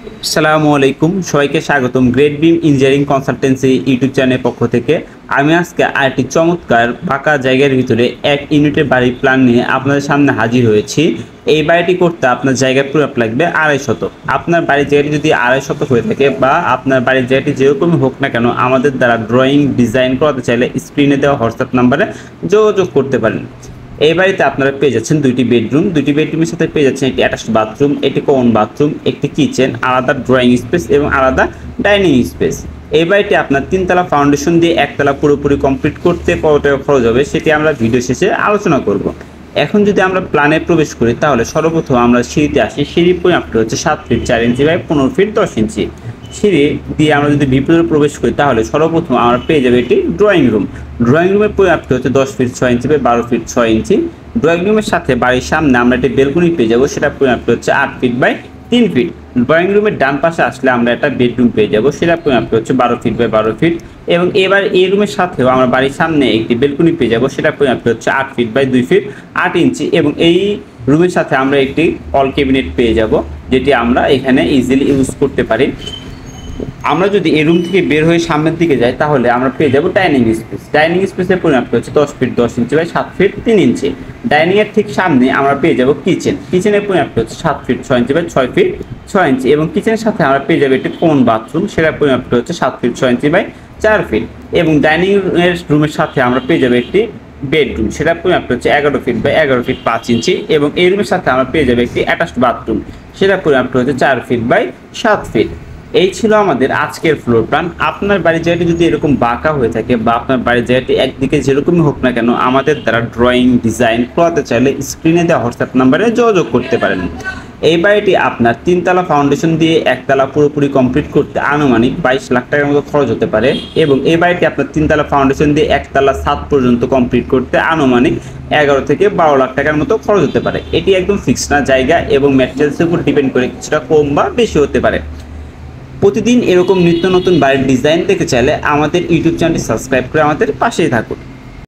আসসালামু আলাইকুম, সবাইকে স্বাগতম গ্রেট বিম ইঞ্জিনিয়ারিং কনসালটেন্সি ইউটিউব চ্যানেলের পক্ষ থেকে। আমি আজকে আরেকটি চমৎকার ফাঁকা জায়গার ভিতরে এক ইউনিটের বাড়ির প্ল্যান নিয়ে আপনাদের সামনে হাজির হয়েছি। এই বাড়িটি করতে আপনার জায়গা পুরো লাগবে 250। আপনার বাড়ির জায়গাটি যদি 250 হয়ে থাকে বা আপনার বাড়ির জায়গাটি যেরকমই হোক না কেন, আমাদের দ্বারা ড্রয়িং ডিজাইন করাতে চাইলে স্ক্রিনে দেওয়া হোয়াটসঅ্যাপ নাম্বারে যোগাযোগ করতে পারেন। এই বাড়িতে আপনারা পেয়ে যাচ্ছেন দুইটি বেডরুমের সাথে পেয়ে যাচ্ছেন একটি অ্যাটাচড বাথরুম, একটি কমন বাথরুম, একটি কিচেন, আলাদা ড্রয়িং স্পেস এবং আলাদা ডাইনিং স্পেস। এই বাড়িটি আপনার 3তলা ফাউন্ডেশন দিয়ে 1তলা পুরোপুরি কমপ্লিট করতে কত টাকা খরচ হবে সেটি আমরা ভিডিও শেষে আলোচনা করব। এখন যদি আমরা প্ল্যানে প্রবেশ করি তাহলে সর্বপ্রথম আমরা সিঁড়িতে আসি। সিঁড়ির পরিমাপটি হচ্ছে 7 ফিট 4 ইঞ্চি বাই 15 ফিট 10 ইঞ্চি। সিঁড়ি দিয়ে আমরা যদি ভিতরে প্রবেশ করি তাহলে সর্বপ্রথম আমরা পেয়ে যাবো একটি ড্রয়িং রুমের পরিমাপটি হচ্ছে 10 feet 6 inch by 12 feet 6 inch. Drawing রুমের সাথে বাড়ির সামনে আমরা একটি বেলকনি পেয়ে যাবো, সেটা পরিমাপটি হচ্ছে 8 ফিট বাই 3 ফিট। ড্রয়িং রুমের ডান পাশে আসলে আমরা একটা বেডরুম পেয়ে যাবো, সেটা পরিমাপটি হচ্ছে 12 ফিট বাই 12 ফিট। এবং এবার এই রুমের সাথেও আমরা বাড়ির সামনে একটি বেলকনি পেয়ে যাবো, সেটা পরিমাপটি হচ্ছে 8 ফিট বাই 2 ফিট 8 ইঞ্চি। এবং এই রুমের সাথে আমরা একটি অল ক্যাবিনেট পেয়ে যাব, যেটি আমরা এখানে ইজিলি ইউজ করতে পারি। আমরা যদি এই রুম থেকে বের হয়ে সামনের দিকে যাই তাহলে আমরা পেয়ে যাবো ডাইনিং স্পেসের পরিমাপটা হচ্ছে 10 feet 10 inch by 7 feet 3 inch. Dining এর ঠিক সামনে আমরা পেয়ে যাবো কিচেনের পরিমাপটা হচ্ছে 7 ফিট 6 ইঞ্চি বাই 6 ফিট 6 ইঞ্চি। এবং কিচেনের সাথে আমরা পেয়ে যাবো একটি কমন বাথরুম, সেটার পরিমাপটা হচ্ছে 7 ফিট 6 ইঞ্চি বাই 4 ফিট। এবং ডাইনিং এর রুমের সাথে আমরা পেয়ে যাবো একটি বেডরুম, সেটার পরিমাপটা হচ্ছে 11 ফিট বাই 11 ফিট 5 ইঞ্চি। এবং এই রুমের সাথে আমরা পেয়ে যাবো একটি অ্যাটাচড বাথরুম, সেটার পরিমাপটা হচ্ছে 4 ফিট বাই 7 ফিট। এই ছিল আমাদের আজকের ফ্লোর প্ল্যান। আপনার বাড়ির জায়গাটি যদি এরকম বাঁকা হয়ে থাকে বা আপনার বাড়ির জায়গাটি একদিকে যেরকমই হোক না কেন, আমাদের দ্বারা ড্রয়িং ডিজাইন করাতে চাইলে স্ক্রিনে দেওয়া হোয়াটসঅ্যাপ নাম্বারে যোগাযোগ করতে পারেন। এই বাড়িটি আপনার 3তলা ফাউন্ডেশন দিয়ে 1তলা পুরোপুরি কমপ্লিট করতে আনুমানিক 22 লাখ টাকার মতো খরচ হতে পারে। এবং এই বাড়িটি আপনার 3তলা ফাউন্ডেশন দিয়ে 1তলা ছাদ পর্যন্ত কমপ্লিট করতে আনুমানিক 11 থেকে 12 লাখ টাকার মতো খরচ হতে পারে। এটি একদম ফিক্সড না, জায়গা এবং ম্যাটেরিয়ালসের উপর ডিপেন্ড করে কিছুটা কম বা বেশি হতে পারে। প্রতিদিন এরকম নিত্য নতুন বাড়ির ডিজাইন দেখতে চাইলে আমাদের ইউটিউব চ্যানেলটি সাবস্ক্রাইব করে আমাদের পাশেই থাকুন।